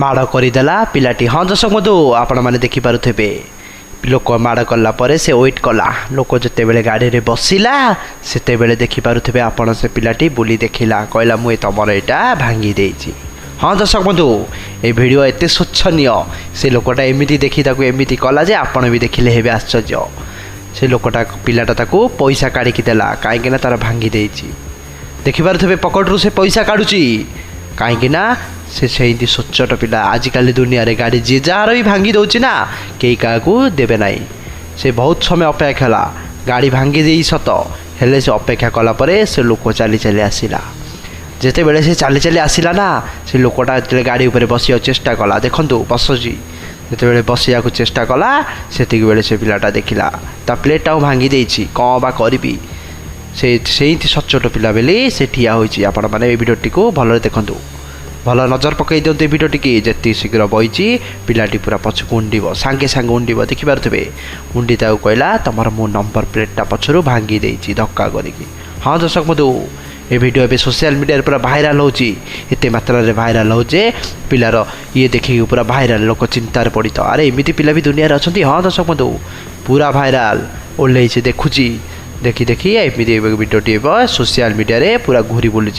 ମାଡ଼ କରିଦେଲା ପିଲାଟି। ହଁ ଦର୍ଶକ ବନ୍ଧୁ, ଆପଣମାନେ ଦେଖିପାରୁଥିବେ ଲୋକ ମାଡ଼ କଲା ପରେ ସେ ୱେଟ୍ କଲା। ଲୋକ ଯେତେବେଳେ ଗାଡ଼ିରେ ବସିଲା ସେତେବେଳେ ଦେଖିପାରୁଥିବେ ଆପଣ ସେ ପିଲାଟି ବୁଲି ଦେଖିଲା, କହିଲା ମୁଁ ତମର ଏଇଟା ଭାଙ୍ଗି ଦେଇଛି। ହଁ ଦର୍ଶକ ବନ୍ଧୁ, ଏ ଭିଡ଼ିଓ ଏତେ ଶୋଚନୀୟ। ସେ ଲୋକଟା ଏମିତି ଦେଖି ତାକୁ ଏମିତି କଲା ଯେ ଆପଣ ବି ଦେଖିଲେ ହେବେ ଆଶ୍ଚର୍ଯ୍ୟ। ସେ ଲୋକଟା ପିଲାଟା ତାକୁ ପଇସା କାଢ଼ିକି ଦେଲା, କାହିଁକିନା ତାର ଭାଙ୍ଗି ଦେଇଛି। ଦେଖିପାରୁଥିବେ ପକେଟରୁ ସେ ପଇସା କାଢ଼ୁଛି, କାହିଁକିନା ସେ ସେମିତି ସଚ୍ଚୋଟ ପିଲା। ଆଜିକାଲି ଦୁନିଆରେ ଗାଡ଼ି ଯିଏ ଯାହାର ବି ଭାଙ୍ଗି ଦେଉଛି ନା, କେହି କାହାକୁ ଦେବେ ନାହିଁ। ସେ ବହୁତ ସମୟ ଅପେକ୍ଷା କଲା, ଗାଡ଼ି ଭାଙ୍ଗି ଦେଇ ସତ, ହେଲେ ସେ ଅପେକ୍ଷା କଲା ପରେ ସେ ଲୋକ ଚାଲି ଚାଲି ଆସିଲା। ଯେତେବେଳେ ସେ ଚାଲି ଚାଲି ଆସିଲା ନା, ସେ ଲୋକଟା ଯେତେବେଳେ ଗାଡ଼ି ଉପରେ ବସିବାକୁ ଚେଷ୍ଟା କଲା, ଦେଖନ୍ତୁ ବସୁଛି, ଯେତେବେଳେ ବସିବାକୁ ଚେଷ୍ଟା କଲା ସେତିକି ବେଳେ ସେ ପିଲାଟା ଦେଖିଲା ତା ପ୍ଲେଟ୍ଟାକୁ ଭାଙ୍ଗି ଦେଇଛି। କ'ଣ ବା କରିବି, ସେ ସେଇଠି ସଚ୍ଚୋଟ ପିଲା ବୋଲି ସେ ଠିଆ ହୋଇଛି। ଆପଣମାନେ ଏ ଭିଡ଼ିଓଟିକୁ ଭଲରେ ଦେଖନ୍ତୁ, ଭଲ ନଜର ପକାଇ ଦିଅନ୍ତୁ ଏ ଭିଡ଼ିଓଟିକି। ଯେତିକି ଶୀଘ୍ର ବଇଛି ପିଲାଟି ପୁରା ପଛକୁ ଉଣ୍ଡିବ, ସାଙ୍ଗେ ସାଙ୍ଗେ ଉଣ୍ଡିବ। ଦେଖିପାରୁଥିବେ ଉଣ୍ଡି ତାକୁ କହିଲା ତମର ମୁଁ ନମ୍ବର ପ୍ଲେଟ୍ଟା ପଛରୁ ଭାଙ୍ଗି ଦେଇଛି ଧକ୍କା କରିକି। ହଁ ଦର୍ଶକ ବନ୍ଧୁ, ଏ ଭିଡ଼ିଓ ଏବେ ସୋସିଆଲ ମିଡ଼ିଆରେ ପୁରା ଭାଇରାଲ୍ ହେଉଛି। ଏତେ ମାତ୍ରାରେ ଭାଇରାଲ୍ ହେଉଛି ଯେ ପିଲାର ଇଏ ଦେଖିକି ପୁରା ଭାଇରାଲ୍, ଲୋକ ଚିନ୍ତାରେ ପଡ଼ିତ। ଆରେ ଏମିତି ପିଲା ବି ଦୁନିଆରେ ଅଛନ୍ତି। ହଁ ଦର୍ଶକ ବନ୍ଧୁ, ପୁରା ଭାଇରାଲ୍ ଓହ୍ଲେଇଛି, ଦେଖୁଛି, ଦେଖି ଦେଖି ଏମିତି ଭିଡ଼ିଓଟି ଏବେ ସୋସିଆଲ ମିଡ଼ିଆରେ ପୁରା ଘୁରି ବୁଲୁଛି।